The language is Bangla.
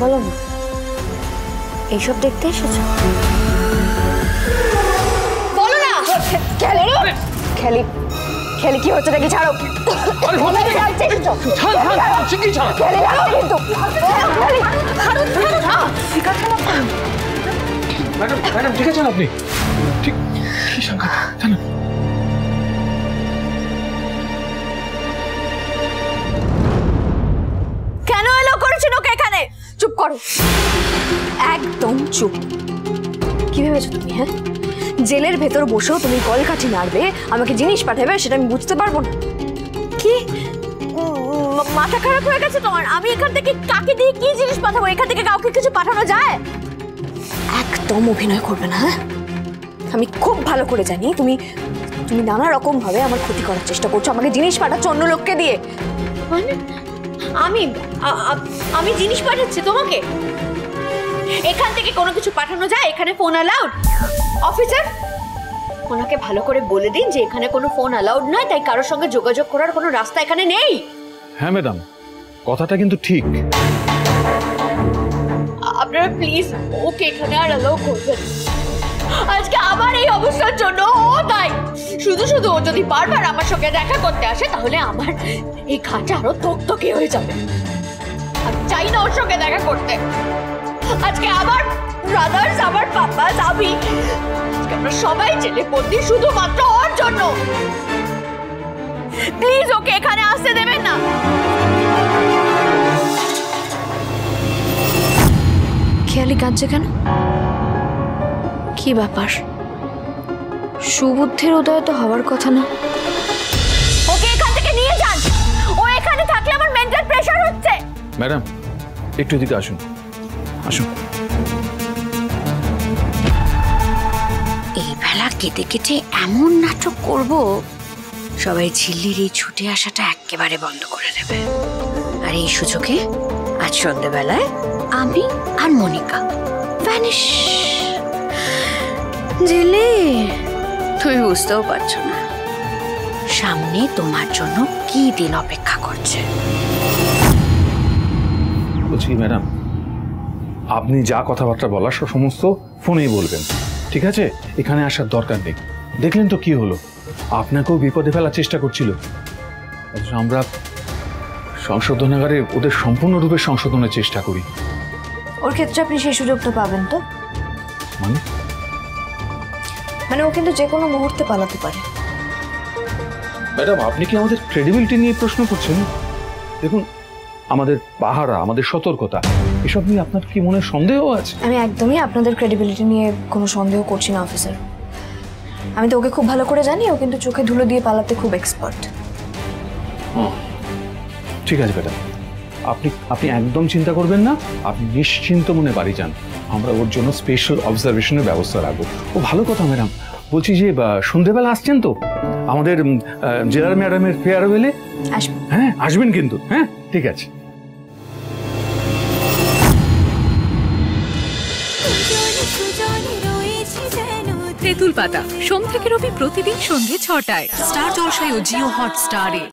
বলো না, এইসব দেখতে এসেছো? বলো না। খেলি খেলি কি হচ্ছে নাকি? ছাড়ো। ম্যাডাম ঠিক আছেন আপনি? ঠিক কি সংখ্যা জানেন? কেন এলো করেছেন ওকে এখানে? চুপ করো, একদম চুপ। কি ভেবেছো তুমি? হ্যাঁ, জেলের ভেতর বসেও তুমি কলকাঠি নাড়বে, আমাকে জিনিস পাঠাবে, সেটা আমি বুঝতে পারবো না? কি মাথা খারাপ হয়ে গেছে তোমার? আমি এখান থেকে কাকে দিয়ে কি জিনিস পাঠাবো? এখান থেকে কাউকে কিছু পাঠানো যায়? একদম অভিনয় করবে না। হ্যাঁ, আমি খুব ভালো করে জানি তুমি তুমি নানা রকম ভাবে আমার ক্ষতি করার চেষ্টা করছো, আমাকে জিনিস পাঠাচ্ছ অন্য লোককে দিয়ে। মানে আমি জিনিস পাঠাচ্ছি তোমাকে? এখান থেকে কোনো কিছু পাঠানো যায়? এখানে ফোন অ্যালাউড? অফিসার, ওনাকে ভালো করে বলে দিন যে এখানে কোনো ফোন অ্যালাউড নয়, তাই কারোর সঙ্গে যোগাযোগ করার কোনো রাস্তা এখানে নেই। হ্যাঁ ম্যাডাম, কথাটা কিন্তু ঠিক। আপনারা প্লিজ ওকে এখানে আর অ্যালাউ করবেন। আজকে আমার এই অবস্থার জন্য ও দায়ী। শুধু শুধু ও যদি বারবার আমার সঙ্গে দেখা করতে আসে, তাহলে আমার এই ঘাটা আরো তকতকে হয়ে যাবে। আমি চাই না ওর সঙ্গে দেখা করতে। আজকে আমার ব্রাদার্স, আমার পাপা, আমি, আমরা সবাই জেলে বন্দি শুধুমাত্র ওর জন্য। প্লিজ ওকে এখানে আসতে দেবেন না। খেয়ালি কাঁদছে কেন? কি ব্যাপার? সুবুদ্ধির উদয় তো হওয়ার কথা না। ওকে এখান থেকে নিয়ে যান। ও এখানে থাকলে আমার মেন্টাল প্রেসার হচ্ছে। ম্যাডাম একটু এদিকে আসুন, আসুন। এই বেলা কেটে কেটে এমন নাটক করব, সবাই ঝিল্লির এই ছুটে আসাটা একেবারে বন্ধ করে দেবে। আর এই সুযোগে আজ সন্ধ্যেবেলায় আমি আর মনিকা ভ্যানিশ। জেলে তুমি বুঝতেও পারছো না সামনে তোমার জন্য কি দিন অপেক্ষা করছে। বলছি ম্যাডাম, আপনি যা কথাবার্তা বলার সমস্ত ফোনেই বলবেন, ঠিক আছে? এখানে আসার দরকার নেই। দেখলেন তো কি হলো, আপনাকেও বিপদে ফেলার চেষ্টা করছিল। আমরা সংশোধনাগারে ওদের সম্পূর্ণরূপে সংশোধনের চেষ্টা করি। ওর ক্ষেত্রে আপনি সেই সুযোগটা পাবেন তো? মানে ও কিন্তু যে কোনো মুহূর্তে পালাতে পারে। ম্যাডাম আপনি কি আমাদের ক্রেডিবিলিটি নিয়ে প্রশ্ন করছেন? দেখুন, আমাদের পাহারা, আমাদের সতর্কতা, এসব নিয়ে আপনার কি মনে সন্দেহ আছে? আমি একদমই আপনাদের ক্রেডিবিলিটি নিয়ে কোনো সন্দেহ করছি না অফিসার। আমি তো ওকে খুব ভালো করে জানি, ও কিন্তু চোখে ধুলো দিয়ে পালাতে খুব এক্সপার্ট। ঠিক আছে ম্যাডাম, আপনি একদম চিন্তা করবেন না, আপনি নিশ্চিন্ত মনে বাড়ি যান। আমরা ওর জন্য স্পেশাল অবজারভেশনের ব্যবস্থা রাখবো। ও ভালো কথা ম্যাডাম, বলছি যে সন্ধ্যেবেলা আসছেন তো আমাদের জেলার ম্যাডামের ফেয়ারওয়েলে? আসবেন? হ্যাঁ আসবেন কিন্তু। হ্যাঁ ঠিক আছে। তেঁতুল পাতা সোম থেকে রবি প্রতিদিন সন্ধ্যে ৬টায় স্টার জলসায় ও জিও হটস্টারে।